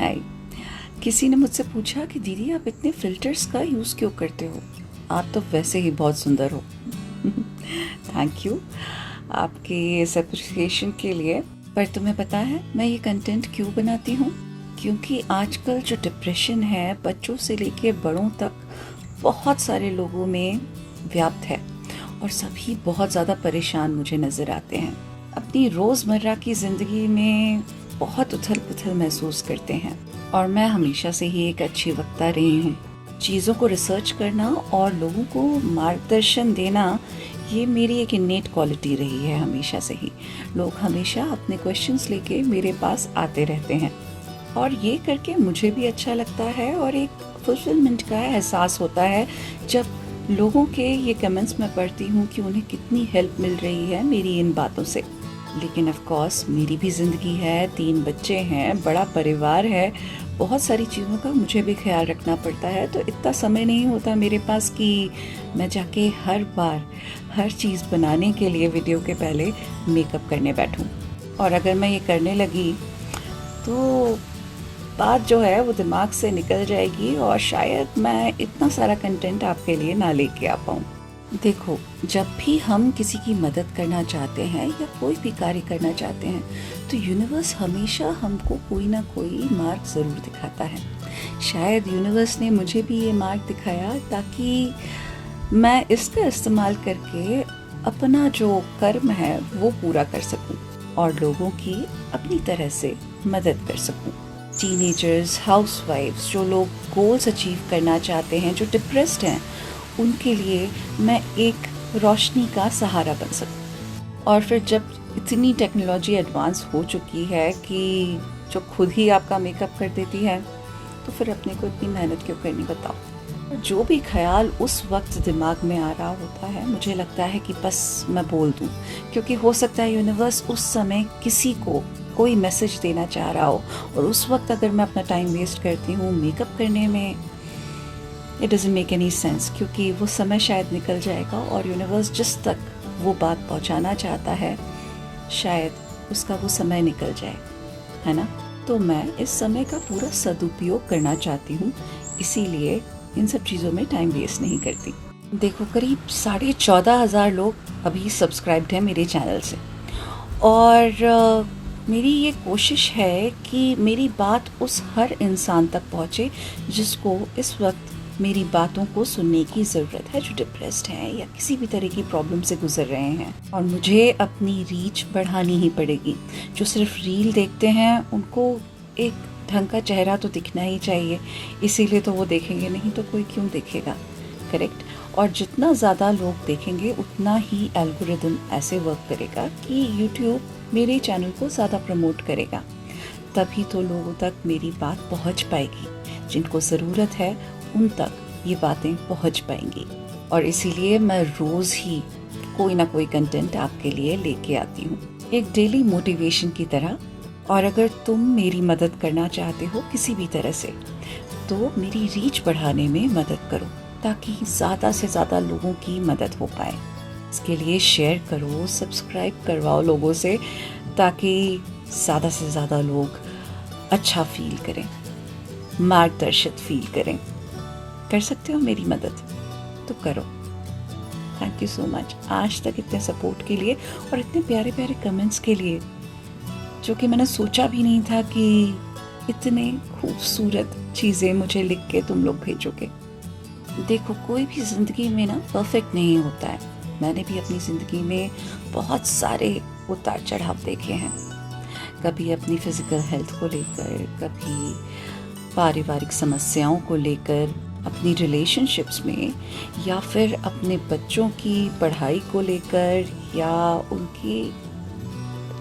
हाय। किसी ने मुझसे पूछा कि दीदी आप इतने फिल्टर्स का यूज़ क्यों करते हो, आप तो वैसे ही बहुत सुंदर हो। थैंक यू आपकी इस अप्रिसिएशन के लिए। पर तुम्हें पता है मैं ये कंटेंट क्यों बनाती हूँ? क्योंकि आजकल जो डिप्रेशन है बच्चों से लेके बड़ों तक बहुत सारे लोगों में व्याप्त है और सभी बहुत ज़्यादा परेशान मुझे नज़र आते हैं। अपनी रोज़मर्रा की ज़िंदगी में बहुत उथल पुथल महसूस करते हैं और मैं हमेशा से ही एक अच्छी वक्ता रही हूँ। चीज़ों को रिसर्च करना और लोगों को मार्गदर्शन देना ये मेरी एक इन्नेट क्वालिटी रही है हमेशा से ही। लोग हमेशा अपने क्वेश्चंस लेके मेरे पास आते रहते हैं और ये करके मुझे भी अच्छा लगता है और एक फुलफिलमेंट का एहसास होता है जब लोगों के ये कमेंट्स मैं पढ़ती हूँ कि उन्हें कितनी हेल्प मिल रही है मेरी इन बातों से। लेकिन ऑफ कोर्स मेरी भी ज़िंदगी है, 3 बच्चे हैं, बड़ा परिवार है, बहुत सारी चीज़ों का मुझे भी ख्याल रखना पड़ता है। तो इतना समय नहीं होता मेरे पास कि मैं जाके हर बार हर चीज़ बनाने के लिए वीडियो के पहले मेकअप करने बैठूं। और अगर मैं ये करने लगी तो बात जो है वो दिमाग से निकल जाएगी और शायद मैं इतना सारा कंटेंट आपके लिए ना लेके आ पाऊँ। देखो, जब भी हम किसी की मदद करना चाहते हैं या कोई भी कार्य करना चाहते हैं तो यूनिवर्स हमेशा हमको कोई ना कोई मार्ग ज़रूर दिखाता है। शायद यूनिवर्स ने मुझे भी ये मार्ग दिखाया ताकि मैं इसका इस्तेमाल करके अपना जो कर्म है वो पूरा कर सकूं और लोगों की अपनी तरह से मदद कर सकूं। टीनेजर्स, हाउसवाइफ्स, जो लोग गोल्स अचीव करना चाहते हैं, जो डिप्रेस्ड हैं, उनके लिए मैं एक रोशनी का सहारा बन सकूं। और फिर जब इतनी टेक्नोलॉजी एडवांस हो चुकी है कि जो खुद ही आपका मेकअप कर देती है तो फिर अपने को इतनी मेहनत क्यों करनी, बताओ। जो भी ख्याल उस वक्त दिमाग में आ रहा होता है मुझे लगता है कि बस मैं बोल दूं, क्योंकि हो सकता है यूनिवर्स उस समय किसी को कोई मैसेज देना चाह रहा हो और उस वक्त अगर मैं अपना टाइम वेस्ट करती हूँ मेकअप करने में, it doesn't make any sense, क्योंकि वो समय शायद निकल जाएगा और यूनिवर्स जिस तक वो बात पहुँचाना चाहता है शायद उसका वो समय निकल जाए, है ना। तो मैं इस समय का पूरा सदुपयोग करना चाहती हूँ, इसीलिए इन सब चीज़ों में टाइम वेस्ट नहीं करती। देखो, करीब 14,500 लोग अभी सब्सक्राइब्ड हैं मेरे चैनल से और मेरी ये कोशिश है कि मेरी बात उस हर इंसान तक पहुँचे जिसको इस वक्त मेरी बातों को सुनने की ज़रूरत है, जो डिप्रेस्ड हैं या किसी भी तरह की प्रॉब्लम से गुजर रहे हैं। और मुझे अपनी रीच बढ़ानी ही पड़ेगी। जो सिर्फ रील देखते हैं उनको एक ढंग का चेहरा तो दिखना ही चाहिए, इसीलिए तो वो देखेंगे, नहीं तो कोई क्यों देखेगा, करेक्ट। और जितना ज़्यादा लोग देखेंगे उतना ही एल्गोरिदम ऐसे वर्क करेगा कि यूट्यूब मेरे चैनल को ज़्यादा प्रमोट करेगा, तभी तो लोगों तक मेरी बात पहुंच पाएगी। जिनको ज़रूरत है उन तक ये बातें पहुंच पाएंगी और इसीलिए मैं रोज़ ही कोई ना कोई कंटेंट आपके लिए लेके आती हूँ, एक डेली मोटिवेशन की तरह। और अगर तुम मेरी मदद करना चाहते हो किसी भी तरह से तो मेरी रीच बढ़ाने में मदद करो ताकि ज़्यादा से ज़्यादा लोगों की मदद हो पाए। इसके लिए शेयर करो, सब्सक्राइब करवाओ लोगों से ताकि ज़्यादा से ज़्यादा लोग अच्छा फील करें, मार्गदर्शित फील करें। कर सकते हो मेरी मदद तो करो। थैंक यू सो मच आज तक इतने सपोर्ट के लिए और इतने प्यारे प्यारे कमेंट्स के लिए, जो कि मैंने सोचा भी नहीं था कि इतने खूबसूरत चीज़ें मुझे लिख के तुम लोग भेजोगे। देखो, कोई भी ज़िंदगी में ना परफेक्ट नहीं होता है। मैंने भी अपनी ज़िंदगी में बहुत सारे उतार चढ़ाव देखे हैं, कभी अपनी फिज़िकल हेल्थ को लेकर, कभी पारिवारिक समस्याओं को लेकर, अपनी रिलेशनशिप्स में, या फिर अपने बच्चों की पढ़ाई को लेकर, या उनकी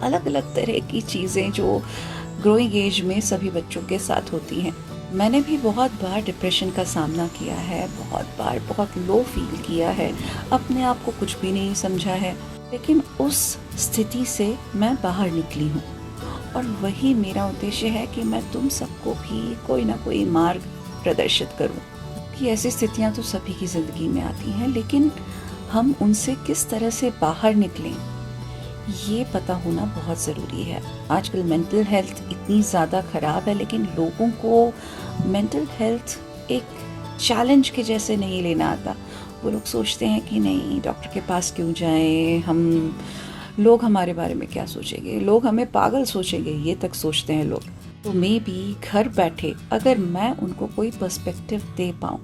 अलग अलग तरह की चीज़ें जो ग्रोइंग एज में सभी बच्चों के साथ होती हैं। मैंने भी बहुत बार डिप्रेशन का सामना किया है, बहुत बार बहुत लो फील किया है, अपने आप को कुछ भी नहीं समझा है, लेकिन उस स्थिति से मैं बाहर निकली हूँ और वही मेरा उद्देश्य है कि मैं तुम सबको भी कोई ना कोई मार्ग प्रदर्शित करूँ। कि ऐसी स्थितियाँ तो सभी की ज़िंदगी में आती हैं, लेकिन हम उनसे किस तरह से बाहर निकलें ये पता होना बहुत ज़रूरी है। आजकल मेंटल हेल्थ इतनी ज़्यादा ख़राब है, लेकिन लोगों को मेंटल हेल्थ एक चैलेंज के जैसे नहीं लेना आता। वो लोग सोचते हैं कि नहीं, डॉक्टर के पास क्यों जाएं, हम लोग हमारे बारे में क्या सोचेंगे, लोग हमें पागल सोचेंगे, ये तक सोचते हैं लोग। तो मे बी घर बैठे अगर मैं उनको कोई पर्सपेक्टिव दे पाऊँ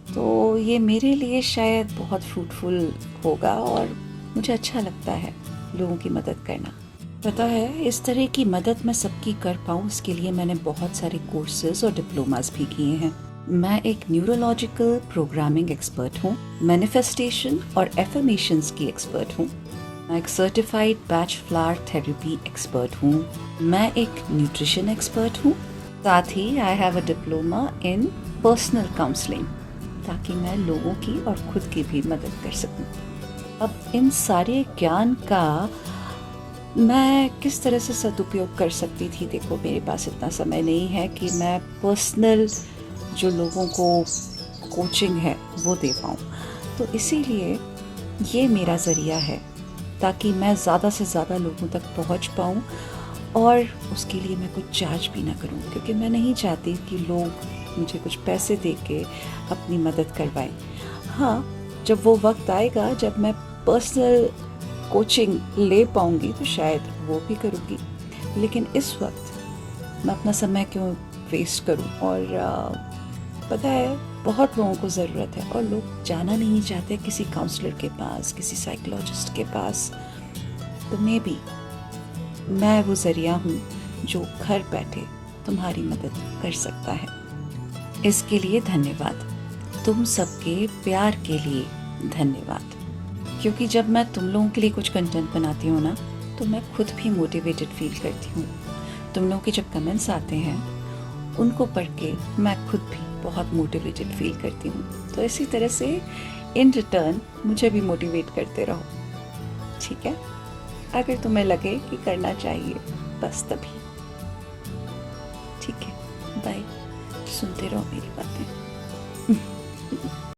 तो ये मेरे लिए शायद बहुत फ्रूटफुल होगा, और मुझे अच्छा लगता है लोगों की मदद करना। पता है, इस तरह की मदद मैं सबकी कर पाऊँ, इसके लिए मैंने बहुत सारे कोर्सेज और डिप्लोमास भी किए हैं। मैं एक न्यूरोलॉजिकल प्रोग्रामिंग एक्सपर्ट हूँ, मैनिफेस्टेशन और एफर्मेशंस की एक्सपर्ट हूँ, मैं एक certified Bach flower therapy expert हूँ, मैं एक न्यूट्रिशन एक्सपर्ट हूँ, साथ ही I have a diploma in personal counselling, ताकि मैं लोगों की और खुद की भी मदद कर सकूं। अब इन सारे ज्ञान का मैं किस तरह से सदुपयोग कर सकती थी, देखो मेरे पास इतना समय नहीं है कि मैं पर्सनल जो लोगों को कोचिंग है वो दे पाऊँ। तो इसीलिए ये मेरा ज़रिया है, ताकि मैं ज़्यादा से ज़्यादा लोगों तक पहुँच पाऊँ, और उसके लिए मैं कुछ चार्ज भी ना करूँ, क्योंकि मैं नहीं चाहती कि लोग मुझे कुछ पैसे दे के अपनी मदद करवाएं। हाँ, जब वो वक्त आएगा जब मैं पर्सनल कोचिंग ले पाऊँगी तो शायद वो भी करूँगी, लेकिन इस वक्त मैं अपना समय क्यों वेस्ट करूँ। और पता है, बहुत लोगों को ज़रूरत है और लोग जाना नहीं चाहते किसी काउंसलर के पास, किसी साइकोलॉजिस्ट के पास। तो मे बी मैं वो ज़रिया हूँ जो घर बैठे तुम्हारी मदद कर सकता है। इसके लिए धन्यवाद, तुम सबके प्यार के लिए धन्यवाद, क्योंकि जब मैं तुम लोगों के लिए कुछ कंटेंट बनाती हूँ ना, तो मैं खुद भी मोटिवेटेड फील करती हूँ। तुम लोगों के जब कमेंट्स आते हैं उनको पढ़ के मैं खुद भी बहुत मोटिवेटेड फील करती हूँ। तो इसी तरह से इन रिटर्न मुझे भी मोटिवेट करते रहो, ठीक है? अगर तुम्हें लगे कि करना चाहिए, बस तभी। ठीक है, बाय। सुनते रहो मेरी बातें।